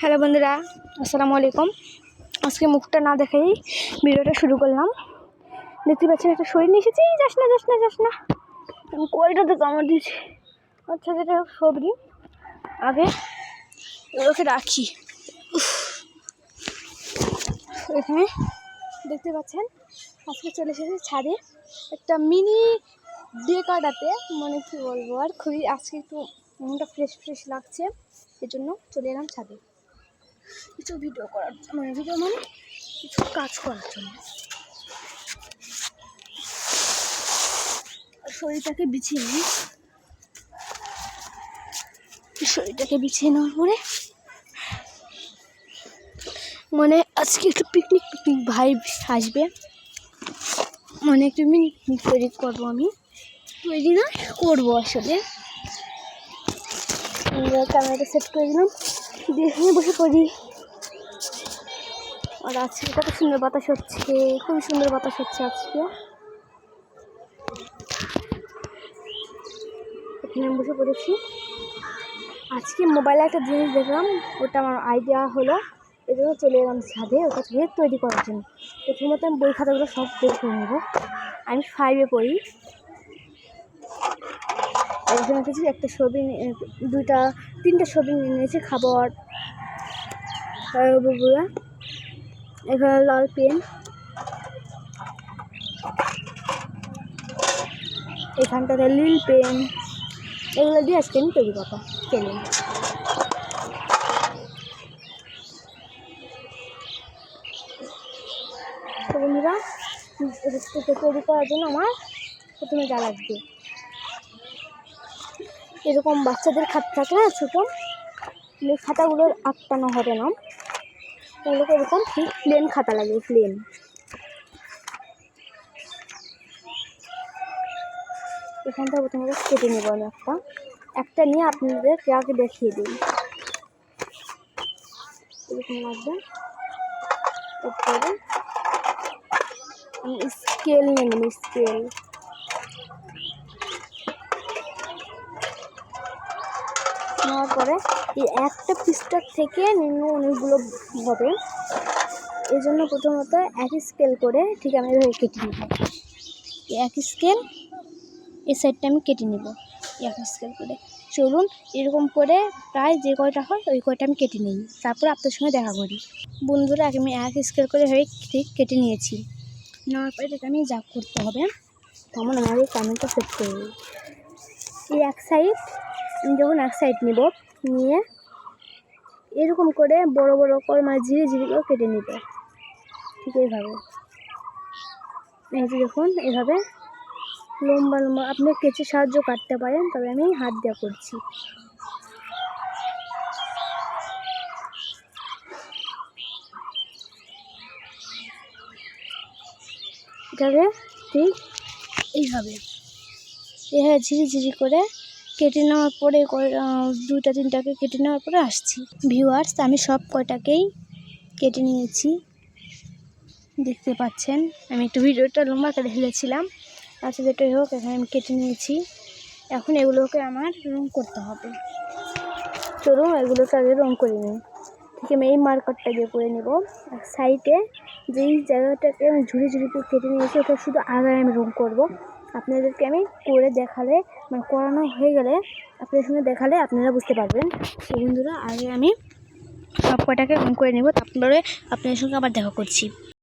Hello বন্ধুরা, আসসালামু আলাইকুম। আজকে মুখটা না দেখাই ভিডিওটা শুরু করলাম। দেখতে পাচ্ছেন একটা শরীর নিয়ে এসেছি। যাস না আমি কয়টাতে কামড় দিয়েছি। আচ্ছা, যেটা সবজি আগে ওকে রাখি। এখানে দেখতে পাচ্ছেন আজকে চলে এসেছে ছাদে একটা মিনি ডে কাটাতে, মানে কী বলবো আর, খুবই আজকে একটু মনটা ফ্রেশ লাগছে, এই জন্য চলে এলাম ছাদে কিছু ভিডিও করার, কিছু কাজ করার জন্য। শরীরটাকে বিছিয়ে নিই। নেওয়ার পরে মানে আজকে একটু পিকনিক ভাইব আসবে, মানে একটু পিকনিক তৈরি করবো। আমি তৈরি না করবো আসলে। ক্যামেরাটা সেট করে দিলাম, দিয়ে বসে পড়ি। আর আজকে কত সুন্দর বাতাস হচ্ছে, খুবই সুন্দর বাতাস হচ্ছে আজকে। এখানে আমি বসে পড়েছি। আজকে মোবাইলে একটা জিনিস দেখলাম, ওটা আমার আইডিয়া হলো, এই জন্য চলে এলাম ছাদে ওটা তৈরি করার জন্য। প্রথমত আমি বই খাতাগুলো সব বের করে নেব। আমি 5-এ পড়ি। একজন কিছু একটা ছবি, 2-3টা ছবি নিয়ে নিয়েছি, খাবার বগুড়া। এখানে লাল পেন, এখানটাতে নীল পেন, এগুলো দিয়ে আজকে আমি তৈরি করবো পেনে। তো বন্ধুরা, তৈরি করার জন্য আমার প্রথমে যা লাগবে, এরকম বাচ্চাদের খাতা থাকে না ছোটো, এই খাতাগুলোর আটটানো হবে না, ওগুলোকে এরকম ঠিক প্লেন খাতা লাগে, প্লেন। এখানটা প্রথমে কেটে নেব আমি একটা নিয়ে আপনাদেরকে আগে দেখিয়ে দিই। এরকম লাগবে। তারপরে আমি স্কেল নিয়ে নেব, স্কেল নেওয়ার পরে এই একটা পিসটার থেকে নিম্ন অনেকগুলো হবে, এই জন্য প্রথমত একই স্কেল করে ঠিক আমি এভাবে কেটে নেব। একই স্কেল এই সাইডটা আমি কেটে নেব একই স্কেল করে। চলুন এরকম করে প্রায় যে কয়টা হয় ওই কয়টা আমি কেটে নিই, তারপর আপনার সঙ্গে দেখা করি। বন্ধুরা, আমি এক স্কেল করে হয়ে ঠিক কেটে নিয়েছি। নেওয়ার পরে এটা আমি যা করতে হবে, তখন আমার এই কামিংটা সেট করে নিই। এই এক সাইড আমি যখন এক সাইড নেব, নিয়ে এরকম করে বড় করে মানে ঝিরি করে কেটে নিব, ঠিক এইভাবে। এই যে দেখুন, এভাবে লম্বা আপনি কেচে সাহায্য কাটতে পারেন, তবে আমি হাত দিয়ে করছি। এটাকে ঠিক এইভাবে ঝিরি করে কেটে নেওয়ার পরে 2-3টাকে কেটে নেওয়ার পরে আসছি। ভিউয়ার্স, আমি সব কয়টাকেই কেটে নিয়েছি, দেখতে পাচ্ছেন। আমি একটু ভিডিওটা লম্বা করে ঢেলেছিলাম, আচ্ছা যেটাই হোক, এখানে আমি কেটে নিয়েছি। এখন এগুলোকে আমার রং করতে হবে। চলুন এগুলোকে আগে রং করে নিই। ঠিক আমি এই মার্কারটা দিয়ে করে নেব। আর সাইডে যেই জায়গাটাকে আমি ঝুড়ি করে কেটে নিয়েছি, ওটা শুধু আগে আমি রং করব। আপনাদেরকে আমি করে দেখালে, মানে করানো হয়ে গেলে আপনাদের সঙ্গে দেখালে আপনারা বুঝতে পারবেন। সেই বন্ধুরা, আগে আমি সব কয়টাকে রং করে নেব, তারপরে আপনাদের সঙ্গে আবার দেখা করছি।